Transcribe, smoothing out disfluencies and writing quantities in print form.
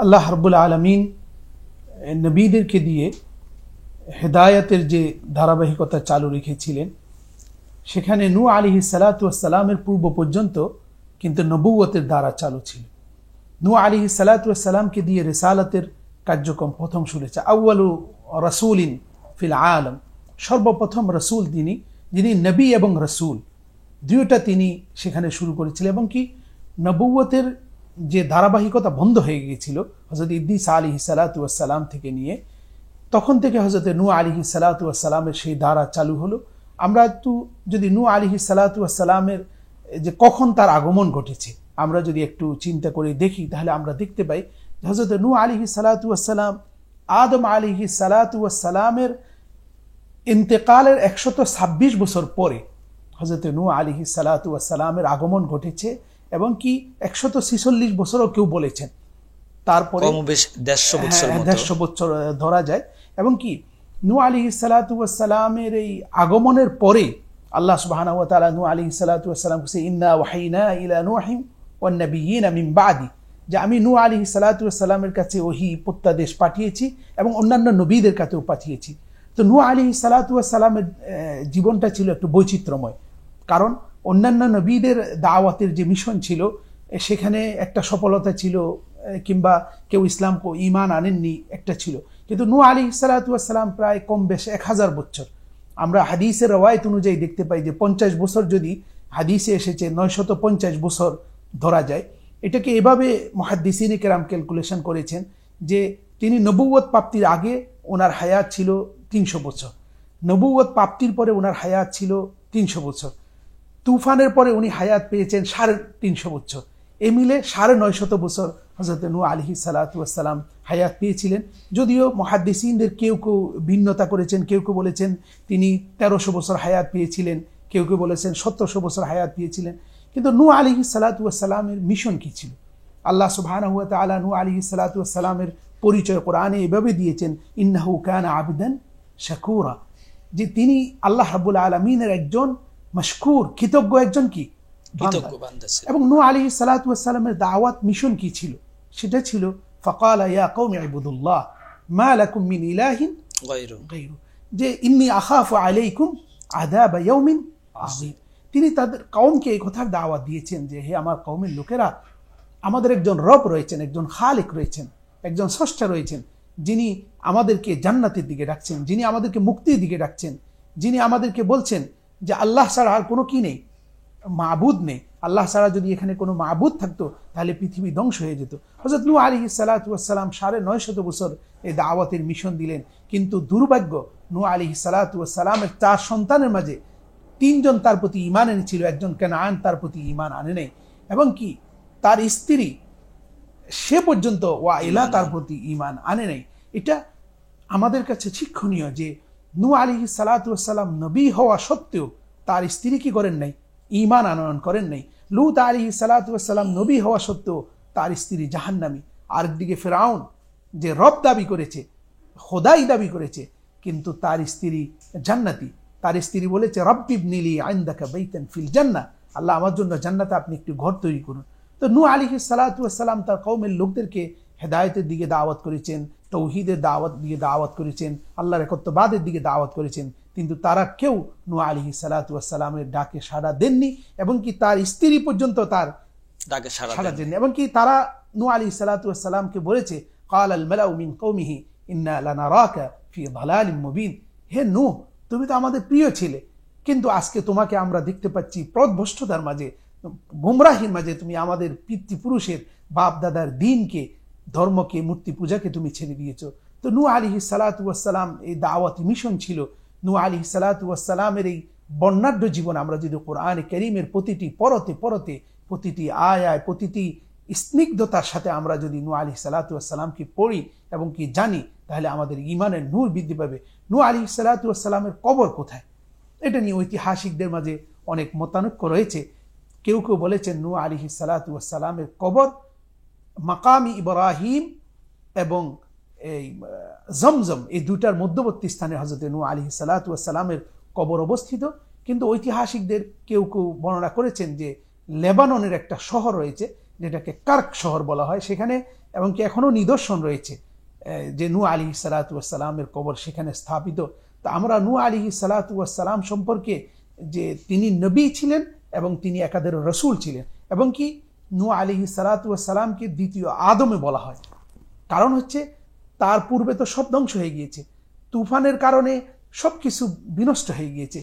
আল্লাহ রাব্বুল আলামিন নবীদেরকে দিয়ে হেদায়েতের যে ধারাবাহিকতা চালু রেখেছিলেন, সেখানে নূহ আলাইহিস সালাতু ওয়াস সালামের পূর্ব পর্যন্ত কিন্তু নবুয়তের ধারা চালু ছিল। নূহ আলাইহিস সালাতু ওয়াস সালামকে দিয়ে রিসালাতের কার্যক্রম প্রথম শুরু হয়েছে। আউয়ালু রাসূলিন ফিল আলম, সর্বপ্রথম রসুল তিনি, যিনি নবী এবং রসুল দুইটা তিনি সেখানে শুরু করেছিলেন। এবং কি নবুয়তের যে ধারাবাহিকতা বন্ধ হয়ে গিয়েছিল হযরত ইদ্রিস আলাইহিস সালাতু ওয়াস সালাম থেকে নিয়ে, তখন থেকে হযরত নূহ আলাইহিস সালাতু ওয়াস সালামের সেই ধারা চালু হলো। আমরা একটু যদি নূহ আলাইহিস সালাতু ওয়াস সালামের যে কখন তার আগমন ঘটেছে আমরা যদি একটু চিন্তা করে দেখি, তাহলে আমরা দেখতে পাই হযরত নূহ আলাইহিস সালাতু ওয়াস সালাম আদম আলাইহিস সালাতু ওয়াস সালামের ইন্তেকালের 126 বছর পরে হযরত নূহ আলাইহিস সালাতু ওয়াস সালামের আগমন ঘটেছে। এবং কি 146 বছরও কেউ বলেছেন, তারপরে 150 বছর ধরা যায়। এবং কি নূহ আলাইহিস সালাতু ওয়াস সালামের এই আগমনের পরে আল্লাহ সুবহানাহু ওয়া তাআলা নূহ আলাইহিস সালাতু ওয়াস সালাম কে ইন্না ওয়াহাইনা ইলা নূহিন ওয়ান নাবিয়িনা মিন বাদি, যে আমি নূহ আলাইহিস সালাতু ওয়াস সালামের কাছে ওহী প্রত্যাদেশ পাঠিয়েছি এবং অন্যান্য নবীদের কাছেও পাঠিয়েছি। তো নূহ আলাইহিস সালাতু ওয়াস সালামের জীবনটা ছিল একটু বৈচিত্র্যময়, কারণ অন্যান্য নবীদের দাওয়াতের যে মিশন ছিল সেখানে একটা সফলতা ছিল, কিংবা কেউ ইসলাম ঈমান আনেননি একটা ছিল। কিন্তু নূহ আলাইহিস সালাতু ওয়াস সালাম প্রায় কম বেশি 1000 বছর, আমরা হাদিসের রওয়ায়াত অনুযায়ী দেখতে পাই যে 50 বছর যদি হাদিসে এসেছে 950 বছর ধরা যায়। এটাকে এভাবে মুহাদ্দিসিনে কেরাম ক্যালকুলেশন করেছেন যে তিনি নবুয়ত প্রাপ্তির আগে ওনার হায়াত ছিল 300 বছর, নবুয়ত প্রাপ্তির পরে ওনার হায়াত ছিল 300 বছর, তুফানের পরে উনি হায়াত পেয়েছেন 350 বছর, এ মিলে 950 বছর হযরত নূহ আলাইহিস সালাতু ওয়াস সালাম হায়াত পেয়েছিলেন। যদিও মুহাদ্দিসিনদের কেউ কেউ ভিন্নতা করেছেন, কেউ কেউ বলেছেন তিনি 1300 বছর হায়াত পেয়েছিলেন, কেউ কেউ বলেছেন 1700 বছর হায়াত পেয়েছিলেন। কিন্তু নূহ আলাইহিস সালাতু ওয়াস সালামের মিশন কি ছিল? আল্লাহ সুবহানাহু ওয়া তাআলা নূহ আলাইহিস সালাতু ওয়াস সালামের পরিচয় কোরআনে এভাবে দিয়েছেন, ইন্নাহু কানা আবদান শাকুরা, যে তিনি আল্লাহ রাব্বুল আলামিনের একজন মাশকুর, কৃতজ্ঞ একজন কি বান্দা। এবং নূহ আলাইহিস সালাতু ওয়াস সালামের দাওয়াত মিশন কি ছিল? সেটা ছিল ফাকালা ইয়া কওমি ইবুদুল্লাহ মা লাকুম মিন ইলাহিন গায়রু, যে ইন্নী আখাফু আলাইকুম আযাব ইয়াউমিন আযীম। তিনি তাদের কওমকে এই কথার দাওয়াত দিয়েছেন যে হে আমার কওমের লোকেরা, আমাদের একজন রব রয়েছেন, একজন খালিক রয়েছেন, একজন স্রষ্টা রয়েছেন, যিনি আমাদেরকে জান্নাতের দিকে ডাকছেন, যিনি আমাদেরকে মুক্তির দিকে ডাকছেন, যিনি আমাদেরকে বলছেন যে আল্লাহ ছাড়া আর কোনো কি নেই, মাবুদ নেই। আল্লাহ ছাড়া যদি এখানে কোনো মাবুদ থাকতো তাহলে পৃথিবী ধ্বংস হয়ে যেত। হযরত নূহ আলাইহিস সালাতু ওয়াস সালাম 950 বছর এই দাওয়াতের মিশন দিলেন। কিন্তু দুর্ভাগ্য, নূহ আলাইহিস সালাতু ওয়াস সালামের 4 সন্তানের মাঝে 3 জন তার প্রতি ঈমান এনেছিল, একজন কানান তার প্রতি ঈমান আনে নাই। এবং কি তার স্ত্রী সে পর্যন্ত ওয়াইলা তার প্রতি ঈমান আনে নাই। এটা আমাদের কাছে শিক্ষণীয় যে নূহ আলাইহিস সালাতু ওয়াস সালাম নবী হওয়া সত্ত্বেও তার স্ত্রী কি করেন নাই? ঈমান আনয়ন করেন নাই। লূত আলাইহিস সালাতু ওয়াস সালাম নবী হওয়া সত্ত্বেও তার স্ত্রী জাহান্নামী। আরেকদিকে ফিরআউন যে রব দাবি করেছে, খোদাই দাবি করেছে, কিন্তু তার স্ত্রী জান্নাতি। তার স্ত্রী বলেছে রব্বি ইবনিলি ইনদাকা বাইতান ফিল জান্নাহ, আল্লাহ আমার জন্য জান্নাতে আপনি একটি ঘর তৈরি করুন। তো নূহ আলাইহিস সালাতু ওয়াস সালাম তার কওমের লোকদেরকে হেদায়েতের দিকে দাওয়াত করেছেন, তৌহিদের দাওয়াত করেছেন, আল্লাহর একত্ববাদের দিকে দাওয়াত করেছেন। কিন্তু তারা কেউ নূহ আলাইহিস সালাতু ওয়াস সালামের ডাকে সাড়া দেননি, এবং কি তার স্ত্রী পর্যন্ত তার ডাকে সাড়া দেননি। এবং কি তারা নূহ আলাইহিস সালাতু ওয়াস সালামকে বলেছে ক্বালাল মালাউ মিন কওমিহি ইন্না লানারাকা ফি যালালিম মুবিন, হে নূহ তুমি তো আমাদের প্রিয় ছিলে, কিন্তু আজকে তোমাকে আমরা দেখতে পাচ্ছি পথভ্রষ্টতার মাঝে, গুমরাহির মাঝে। তুমি আমাদের পিতৃপুরুষের বাপ দাদার দ্বীনকে, ধর্মকে, মূর্তি পূজাকে তুমি ছেড়ে দিয়েছো। তো নূহ আলাইহিস সালাতু ওয়াস সালাম এই দাওয়াতি মিশন ছিল। নূহ আলাইহিস সালাতু ওয়াস সালামের এই বর্ণাঢ্য জীবন আমরা যদি কোরআনে কারীমের প্রতিটি পরতে পরতে, প্রতিটি আয়ায়, প্রতিটি স্নিগ্ধতার সাথে আমরা যদি নূহ আলাইহিস সালাতু ওয়াস সালামকে পড়ি এবং কি জানি, তাহলে আমাদের ঈমানের নূর বৃদ্ধি পাবে। নূহ আলাইহিস সালাতু ওয়াস সালামের কবর কোথায়? এটা নিয়ে ঐতিহাসিকদের মাঝে অনেক মতানৈক্য রয়েছে। কেউ কেউ বলেছেন নূহ আলাইহিস সালাতু ওয়াস সালামের কবর মাকামি ইব্রাহিম এবং এই জমজম, এই দুটার মধ্যবর্তী স্থানে হযরত নূহ আলাইহিস সালাতু ওয়াস সালামের কবর অবস্থিত। কিন্তু ঐতিহাসিকদের কেউ কেউ বর্ণনা করেছেন যে লেবাননের একটা শহর রয়েছে যেটাকে কার্ক শহর বলা হয়, সেখানে এবং কি এখনো নিদর্শন রয়েছে যে নূহ আলাইহিস সালাতু ওয়াস সালামের কবর সেখানে স্থাপিত। তো আমরা নূহ আলাইহিস সালাতু ওয়াস সালাম সম্পর্কে যে তিনি নবী ছিলেন এবং তিনি একাধারে রসুল ছিলেন, এবং কি নূহ আলাইহিস সালাতু ওয়াস সালামকে দ্বিতীয় আদমে বলা হয়। কারণ হচ্ছে তার পূর্বে তো সব ধ্বংস হয়ে গিয়েছে, তুফানের কারণে সবকিছু বিনষ্ট হয়ে গিয়েছে।